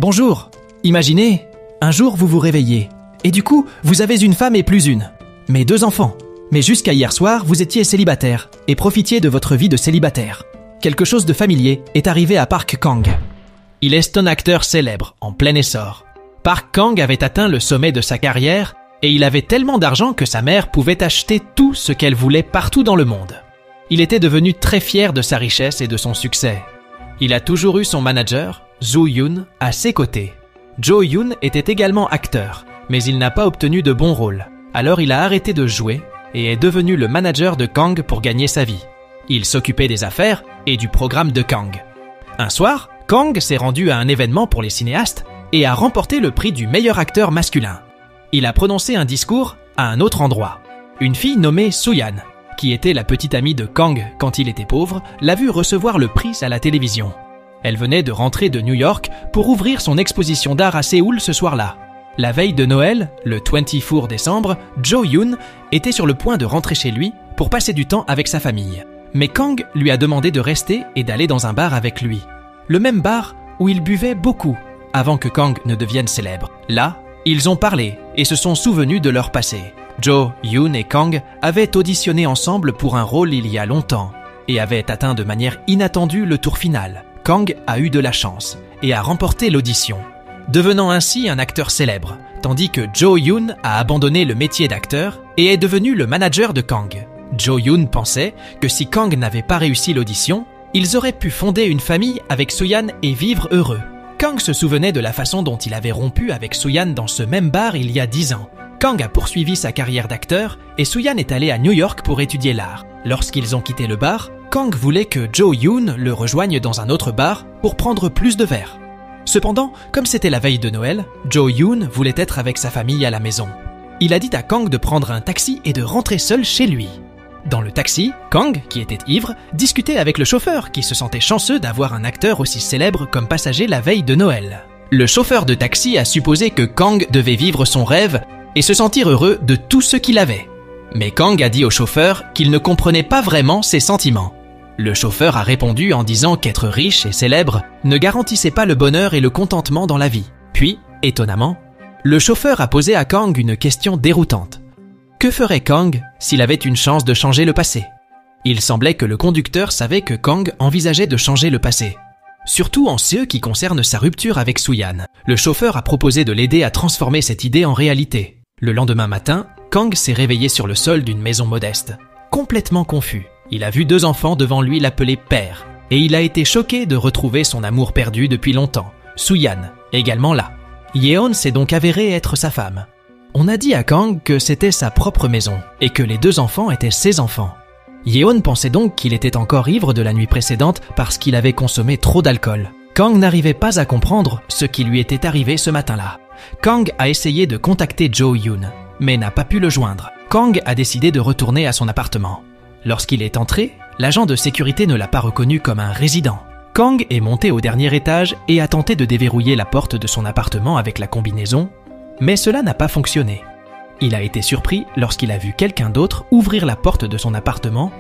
Bonjour. Imaginez, un jour vous vous réveillez. Et du coup, vous avez une femme et plus une. Mais 2 enfants. Mais jusqu'à hier soir, vous étiez célibataire et profitiez de votre vie de célibataire. Quelque chose de familier est arrivé à Park Kang. Il est un acteur célèbre, en plein essor. Park Kang avait atteint le sommet de sa carrière et il avait tellement d'argent que sa mère pouvait acheter tout ce qu'elle voulait partout dans le monde. Il était devenu très fier de sa richesse et de son succès. Il a toujours eu son manager, Joo Yoon, à ses côtés. Joo Yoon était également acteur, mais il n'a pas obtenu de bons rôles. Alors il a arrêté de jouer et est devenu le manager de Kang pour gagner sa vie. Il s'occupait des affaires et du programme de Kang. Un soir, Kang s'est rendu à un événement pour les cinéastes et a remporté le prix du meilleur acteur masculin. Il a prononcé un discours à un autre endroit. Une fille nommée Soo-Yan, qui était la petite amie de Kang quand il était pauvre, l'a vu recevoir le prix à la télévision. Elle venait de rentrer de New York pour ouvrir son exposition d'art à Séoul ce soir-là. La veille de Noël, le 24 décembre, Joo Yoon était sur le point de rentrer chez lui pour passer du temps avec sa famille. Mais Kang lui a demandé de rester et d'aller dans un bar avec lui. Le même bar où il buvait beaucoup avant que Kang ne devienne célèbre. Là, ils ont parlé et se sont souvenus de leur passé. Joo Yoon et Kang avaient auditionné ensemble pour un rôle il y a longtemps et avaient atteint de manière inattendue le tour final. Kang a eu de la chance et a remporté l'audition, devenant ainsi un acteur célèbre, tandis que Joo Yoon a abandonné le métier d'acteur et est devenu le manager de Kang. Joo Yoon pensait que si Kang n'avait pas réussi l'audition, ils auraient pu fonder une famille avec Soo-Yan et vivre heureux. Kang se souvenait de la façon dont il avait rompu avec Soo-Yan dans ce même bar il y a 10 ans. Kang a poursuivi sa carrière d'acteur et Soo-Yan est allé à New York pour étudier l'art. Lorsqu'ils ont quitté le bar, Kang voulait que Joo Yoon le rejoigne dans un autre bar pour prendre plus de verres. Cependant, comme c'était la veille de Noël, Joo Yoon voulait être avec sa famille à la maison. Il a dit à Kang de prendre un taxi et de rentrer seul chez lui. Dans le taxi, Kang, qui était ivre, discutait avec le chauffeur qui se sentait chanceux d'avoir un acteur aussi célèbre comme passager la veille de Noël. Le chauffeur de taxi a supposé que Kang devait vivre son rêve et se sentir heureux de tout ce qu'il avait. Mais Kang a dit au chauffeur qu'il ne comprenait pas vraiment ses sentiments. Le chauffeur a répondu en disant qu'être riche et célèbre ne garantissait pas le bonheur et le contentement dans la vie. Puis, étonnamment, le chauffeur a posé à Kang une question déroutante. Que ferait Kang s'il avait une chance de changer le passé? Il semblait que le conducteur savait que Kang envisageait de changer le passé. Surtout en ce qui concerne sa rupture avec Soo-Yan. Le chauffeur a proposé de l'aider à transformer cette idée en réalité. Le lendemain matin, Kang s'est réveillé sur le sol d'une maison modeste. Complètement confus, il a vu 2 enfants devant lui l'appeler père. Et il a été choqué de retrouver son amour perdu depuis longtemps, Soo-Yan, également là. Yeon s'est donc avérée être sa femme. On a dit à Kang que c'était sa propre maison et que les 2 enfants étaient ses enfants. Yeon pensait donc qu'il était encore ivre de la nuit précédente parce qu'il avait consommé trop d'alcool. Kang n'arrivait pas à comprendre ce qui lui était arrivé ce matin-là. Kang a essayé de contacter Joo Yoon, mais n'a pas pu le joindre. Kang a décidé de retourner à son appartement. Lorsqu'il est entré, l'agent de sécurité ne l'a pas reconnu comme un résident. Kang est monté au dernier étage et a tenté de déverrouiller la porte de son appartement avec la combinaison, mais cela n'a pas fonctionné. Il a été surpris lorsqu'il a vu quelqu'un d'autre ouvrir la porte de son appartement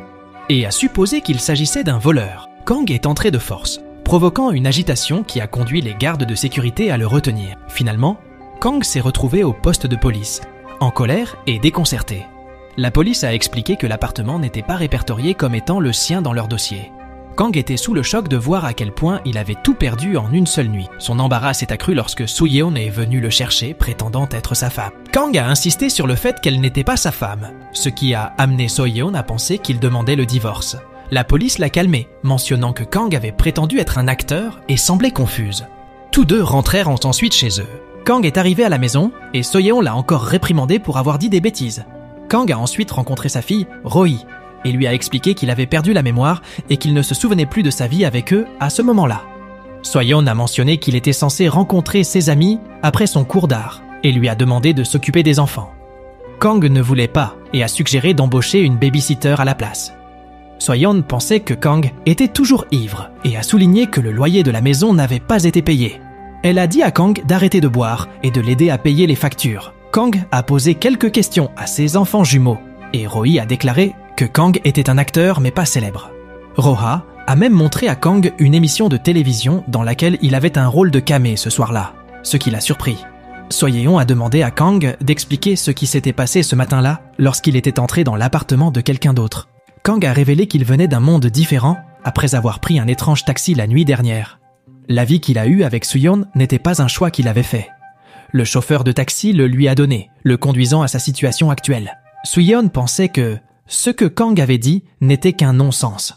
et a supposé qu'il s'agissait d'un voleur. Kang est entré de force, provoquant une agitation qui a conduit les gardes de sécurité à le retenir. Finalement, Kang s'est retrouvé au poste de police, en colère et déconcerté. La police a expliqué que l'appartement n'était pas répertorié comme étant le sien dans leur dossier. Kang était sous le choc de voir à quel point il avait tout perdu en une seule nuit. Son embarras s'est accru lorsque Soo-Yeon est venu le chercher, prétendant être sa femme. Kang a insisté sur le fait qu'elle n'était pas sa femme, ce qui a amené Soo-Yeon à penser qu'il demandait le divorce. La police l'a calmé, mentionnant que Kang avait prétendu être un acteur et semblait confuse. Tous 2 rentrèrent ensuite chez eux. Kang est arrivé à la maison et Soo-Yeon l'a encore réprimandé pour avoir dit des bêtises. Kang a ensuite rencontré sa fille, Rohi, et lui a expliqué qu'il avait perdu la mémoire et qu'il ne se souvenait plus de sa vie avec eux à ce moment-là. Soo-Yeon a mentionné qu'il était censé rencontrer ses amis après son cours d'art et lui a demandé de s'occuper des enfants. Kang ne voulait pas et a suggéré d'embaucher une babysitter à la place. Soo-Yeon pensait que Kang était toujours ivre et a souligné que le loyer de la maison n'avait pas été payé. Elle a dit à Kang d'arrêter de boire et de l'aider à payer les factures. Kang a posé quelques questions à ses enfants jumeaux et Rohi a déclaré que Kang était un acteur mais pas célèbre. Roha a même montré à Kang une émission de télévision dans laquelle il avait un rôle de camé ce soir-là, ce qui l'a surpris. Soyeon a demandé à Kang d'expliquer ce qui s'était passé ce matin-là lorsqu'il était entré dans l'appartement de quelqu'un d'autre. Kang a révélé qu'il venait d'un monde différent après avoir pris un étrange taxi la nuit dernière. La vie qu'il a eue avec Suyeon n'était pas un choix qu'il avait fait. Le chauffeur de taxi le lui a donné, le conduisant à sa situation actuelle. Suyeon pensait que ce que Kang avait dit n'était qu'un non-sens.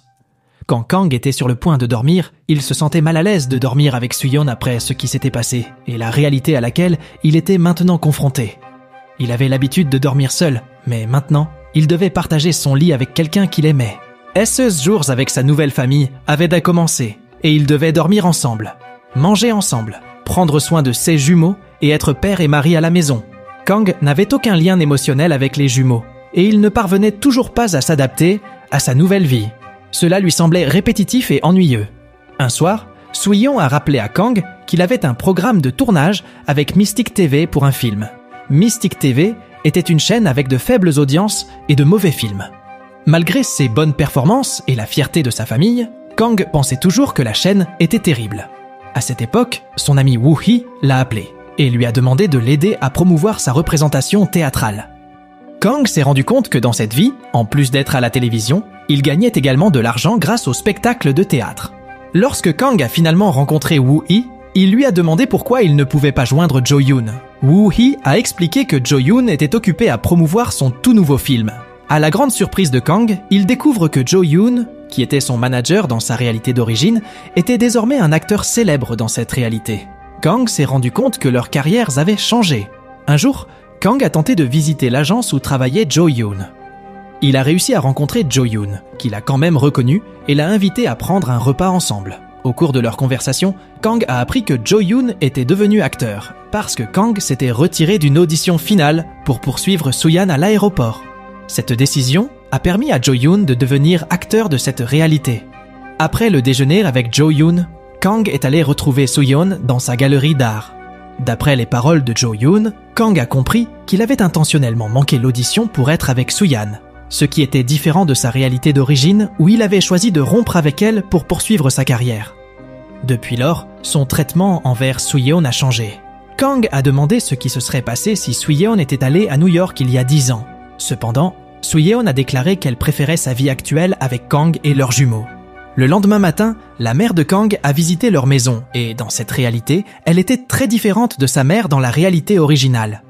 Quand Kang était sur le point de dormir, il se sentait mal à l'aise de dormir avec Suyeon après ce qui s'était passé et la réalité à laquelle il était maintenant confronté. Il avait l'habitude de dormir seul, mais maintenant, il devait partager son lit avec quelqu'un qu'il aimait. Ce jours avec sa nouvelle famille avaient à commencer et ils devaient dormir ensemble, manger ensemble, prendre soin de ses jumeaux et être père et mari à la maison. Kang n'avait aucun lien émotionnel avec les jumeaux et il ne parvenait toujours pas à s'adapter à sa nouvelle vie. Cela lui semblait répétitif et ennuyeux. Un soir, Suyeon a rappelé à Kang qu'il avait un programme de tournage avec Mystic TV pour un film. Mystic TV était une chaîne avec de faibles audiences et de mauvais films. Malgré ses bonnes performances et la fierté de sa famille, Kang pensait toujours que la chaîne était terrible. À cette époque, son ami Woo-hee l'a appelé et lui a demandé de l'aider à promouvoir sa représentation théâtrale. Kang s'est rendu compte que dans cette vie, en plus d'être à la télévision, il gagnait également de l'argent grâce au spectacle de théâtre. Lorsque Kang a finalement rencontré Woo-hee, il lui a demandé pourquoi il ne pouvait pas joindre Jo-yoon. Woo-hee a expliqué que Jo-yoon était occupé à promouvoir son tout nouveau film. À la grande surprise de Kang, il découvre que Jo-yoon, qui était son manager dans sa réalité d'origine, était désormais un acteur célèbre dans cette réalité. Kang s'est rendu compte que leurs carrières avaient changé. Un jour, Kang a tenté de visiter l'agence où travaillait Jo-yoon. Il a réussi à rencontrer Jo-yoon, qu'il a quand même reconnu et l'a invité à prendre un repas ensemble. Au cours de leur conversation, Kang a appris que Jo-yoon était devenu acteur, parce que Kang s'était retiré d'une audition finale pour poursuivre Suyan à l'aéroport. Cette décision a permis à Jo-yoon de devenir acteur de cette réalité. Après le déjeuner avec Jo-yoon, Kang est allé retrouver Suyeon dans sa galerie d'art. D'après les paroles de Jo-yoon, Kang a compris qu'il avait intentionnellement manqué l'audition pour être avec Suyan, ce qui était différent de sa réalité d'origine où il avait choisi de rompre avec elle pour poursuivre sa carrière. Depuis lors, son traitement envers Suyeon a changé. Kang a demandé ce qui se serait passé si Suyeon était allée à New York il y a 10 ans. Cependant, Suyeon a déclaré qu'elle préférait sa vie actuelle avec Kang et leurs jumeaux. Le lendemain matin, la mère de Kang a visité leur maison et dans cette réalité, elle était très différente de sa mère dans la réalité originale.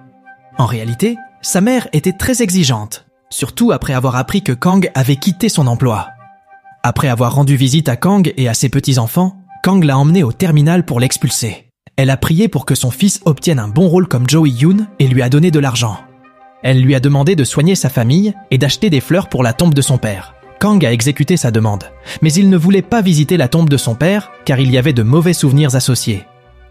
En réalité, sa mère était très exigeante, surtout après avoir appris que Kang avait quitté son emploi. Après avoir rendu visite à Kang et à ses petits-enfants, Kang l'a emmené au terminal pour l'expulser. Elle a prié pour que son fils obtienne un bon rôle comme Jo Hee-yoon et lui a donné de l'argent. Elle lui a demandé de soigner sa famille et d'acheter des fleurs pour la tombe de son père. Kang a exécuté sa demande, mais il ne voulait pas visiter la tombe de son père car il y avait de mauvais souvenirs associés.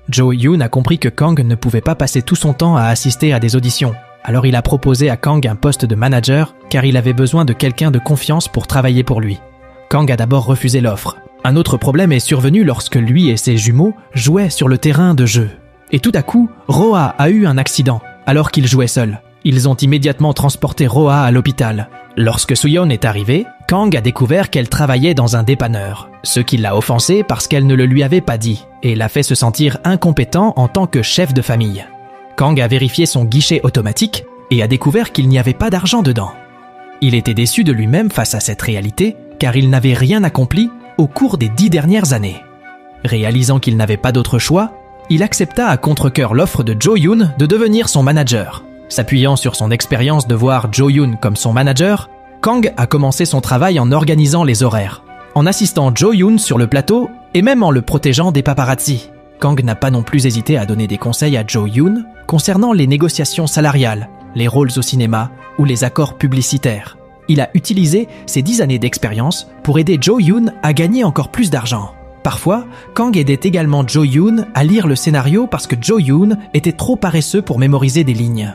Jo Hee-yoon a compris que Kang ne pouvait pas passer tout son temps à assister à des auditions, alors il a proposé à Kang un poste de manager car il avait besoin de quelqu'un de confiance pour travailler pour lui. Kang a d'abord refusé l'offre. Un autre problème est survenu lorsque lui et ses jumeaux jouaient sur le terrain de jeu. Et tout à coup, Roha a eu un accident alors qu'il jouait seul. Ils ont immédiatement transporté Roha à l'hôpital. Lorsque Suyeon est arrivée, Kang a découvert qu'elle travaillait dans un dépanneur, ce qui l'a offensé parce qu'elle ne le lui avait pas dit et l'a fait se sentir incompétent en tant que chef de famille. Kang a vérifié son guichet automatique et a découvert qu'il n'y avait pas d'argent dedans. Il était déçu de lui-même face à cette réalité car il n'avait rien accompli au cours des 10 dernières années. Réalisant qu'il n'avait pas d'autre choix, il accepta à contre-cœur l'offre de Jo-yoon de devenir son manager. S'appuyant sur son expérience de voir Jo-yoon comme son manager, Kang a commencé son travail en organisant les horaires, en assistant Jo-yoon sur le plateau et même en le protégeant des paparazzi. Kang n'a pas non plus hésité à donner des conseils à Jo-yoon concernant les négociations salariales, les rôles au cinéma ou les accords publicitaires. Il a utilisé ses 10 années d'expérience pour aider Jo-yoon à gagner encore plus d'argent. Parfois, Kang aidait également Jo-yoon à lire le scénario parce que Jo-yoon était trop paresseux pour mémoriser des lignes.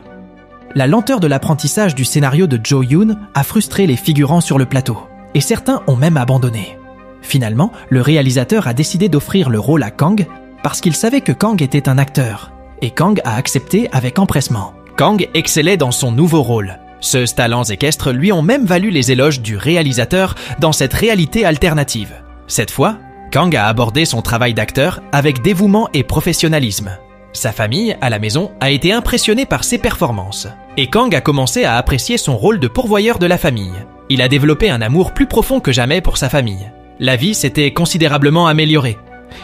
La lenteur de l'apprentissage du scénario de Jo-yoon a frustré les figurants sur le plateau, et certains ont même abandonné. Finalement, le réalisateur a décidé d'offrir le rôle à Kang parce qu'il savait que Kang était un acteur, et Kang a accepté avec empressement. Kang excellait dans son nouveau rôle. Ceux talents équestres lui ont même valu les éloges du réalisateur dans cette réalité alternative. Cette fois, Kang a abordé son travail d'acteur avec dévouement et professionnalisme. Sa famille, à la maison, a été impressionnée par ses performances. Et Kang a commencé à apprécier son rôle de pourvoyeur de la famille. Il a développé un amour plus profond que jamais pour sa famille. La vie s'était considérablement améliorée.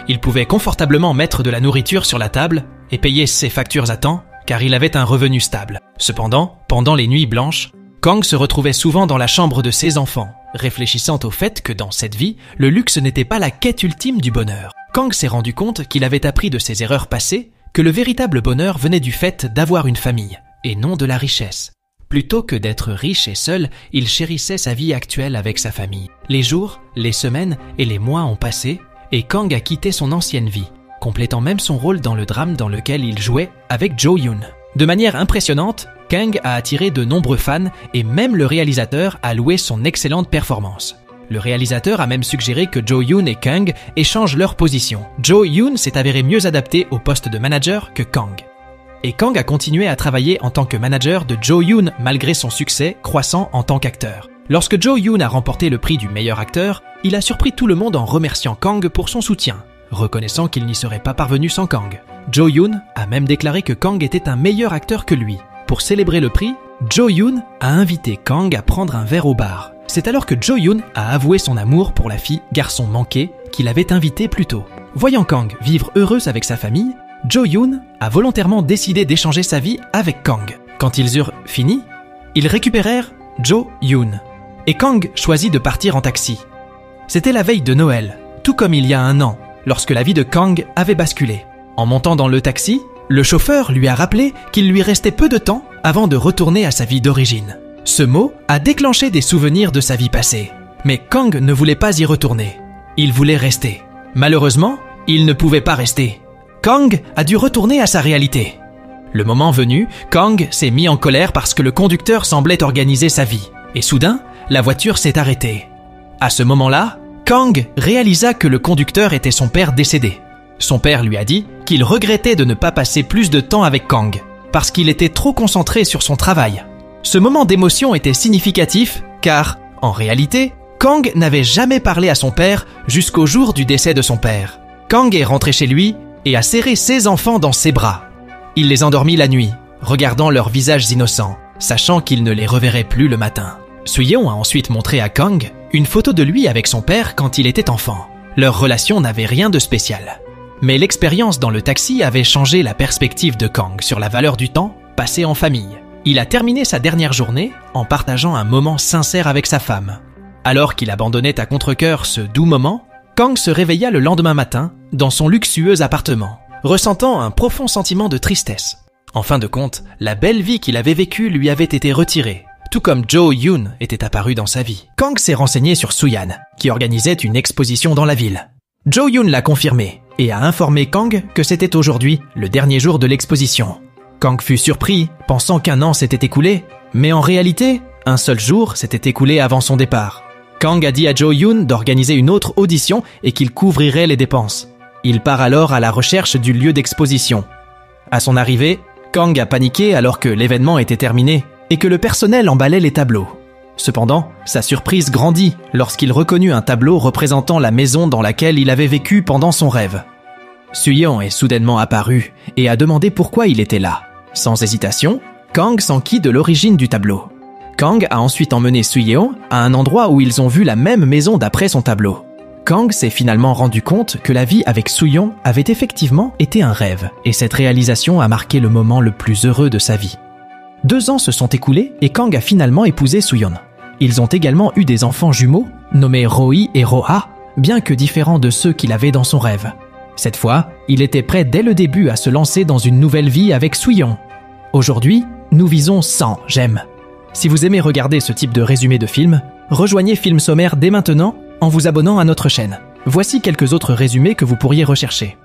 Il pouvait confortablement mettre de la nourriture sur la table et payer ses factures à temps, car il avait un revenu stable. Cependant, pendant les nuits blanches, Kang se retrouvait souvent dans la chambre de ses enfants, réfléchissant au fait que dans cette vie, le luxe n'était pas la quête ultime du bonheur. Kang s'est rendu compte qu'il avait appris de ses erreurs passées, que le véritable bonheur venait du fait d'avoir une famille, et non de la richesse. Plutôt que d'être riche et seul, il chérissait sa vie actuelle avec sa famille. Les jours, les semaines et les mois ont passé, et Kang a quitté son ancienne vie, complétant même son rôle dans le drame dans lequel il jouait avec Jo-yoon. De manière impressionnante, Kang a attiré de nombreux fans et même le réalisateur a loué son excellente performance. Le réalisateur a même suggéré que Jo-yoon et Kang échangent leur position. Jo-yoon s'est avéré mieux adapté au poste de manager que Kang. Et Kang a continué à travailler en tant que manager de Jo-yoon malgré son succès croissant en tant qu'acteur. Lorsque Jo-yoon a remporté le prix du meilleur acteur, il a surpris tout le monde en remerciant Kang pour son soutien, reconnaissant qu'il n'y serait pas parvenu sans Kang. Jo-yoon a même déclaré que Kang était un meilleur acteur que lui. Pour célébrer le prix, Jo-yoon a invité Kang à prendre un verre au bar. C'est alors que Jo-yoon a avoué son amour pour la fille garçon manqué qu'il avait invitée plus tôt. Voyant Kang vivre heureuse avec sa famille, Jo-yoon a volontairement décidé d'échanger sa vie avec Kang. Quand ils eurent fini, ils récupérèrent Jo-yoon. Et Kang choisit de partir en taxi. C'était la veille de Noël, tout comme il y a un an, lorsque la vie de Kang avait basculé. En montant dans le taxi, le chauffeur lui a rappelé qu'il lui restait peu de temps avant de retourner à sa vie d'origine. Ce mot a déclenché des souvenirs de sa vie passée. Mais Kang ne voulait pas y retourner. Il voulait rester. Malheureusement, il ne pouvait pas rester. Kang a dû retourner à sa réalité. Le moment venu, Kang s'est mis en colère parce que le conducteur semblait organiser sa vie. Et soudain, la voiture s'est arrêtée. À ce moment-là, Kang réalisa que le conducteur était son père décédé. Son père lui a dit qu'il regrettait de ne pas passer plus de temps avec Kang, parce qu'il était trop concentré sur son travail. Ce moment d'émotion était significatif, car, en réalité, Kang n'avait jamais parlé à son père jusqu'au jour du décès de son père. Kang est rentré chez lui et a serré ses enfants dans ses bras. Il les endormit la nuit, regardant leurs visages innocents, sachant qu'il ne les reverrait plus le matin. Suyeon a ensuite montré à Kang une photo de lui avec son père quand il était enfant. Leur relation n'avait rien de spécial. Mais l'expérience dans le taxi avait changé la perspective de Kang sur la valeur du temps passé en famille. Il a terminé sa dernière journée en partageant un moment sincère avec sa femme. Alors qu'il abandonnait à contre-cœur ce doux moment, Kang se réveilla le lendemain matin dans son luxueux appartement, ressentant un profond sentiment de tristesse. En fin de compte, la belle vie qu'il avait vécue lui avait été retirée, tout comme Jo-yoon était apparu dans sa vie. Kang s'est renseigné sur Suyan, qui organisait une exposition dans la ville. Jo-yoon l'a confirmé et a informé Kang que c'était aujourd'hui le dernier jour de l'exposition. Kang fut surpris, pensant qu'un an s'était écoulé, mais en réalité, un seul jour s'était écoulé avant son départ. Kang a dit à Jo-yoon d'organiser une autre audition et qu'il couvrirait les dépenses. Il part alors à la recherche du lieu d'exposition. À son arrivée, Kang a paniqué alors que l'événement était terminé et que le personnel emballait les tableaux. Cependant, sa surprise grandit lorsqu'il reconnut un tableau représentant la maison dans laquelle il avait vécu pendant son rêve. Suyeon est soudainement apparu et a demandé pourquoi il était là. Sans hésitation, Kang s'enquit de l'origine du tableau. Kang a ensuite emmené Suyeon à un endroit où ils ont vu la même maison d'après son tableau. Kang s'est finalement rendu compte que la vie avec Suyeon avait effectivement été un rêve, et cette réalisation a marqué le moment le plus heureux de sa vie. 2 ans se sont écoulés et Kang a finalement épousé Suyeon. Ils ont également eu des enfants jumeaux, nommés Rohi et Roha, bien que différents de ceux qu'il avait dans son rêve. Cette fois, il était prêt dès le début à se lancer dans une nouvelle vie avec Suyeon. Aujourd'hui, nous visons 100 j'aime. Si vous aimez regarder ce type de résumé de film, rejoignez Film Sommaire dès maintenant en vous abonnant à notre chaîne. Voici quelques autres résumés que vous pourriez rechercher.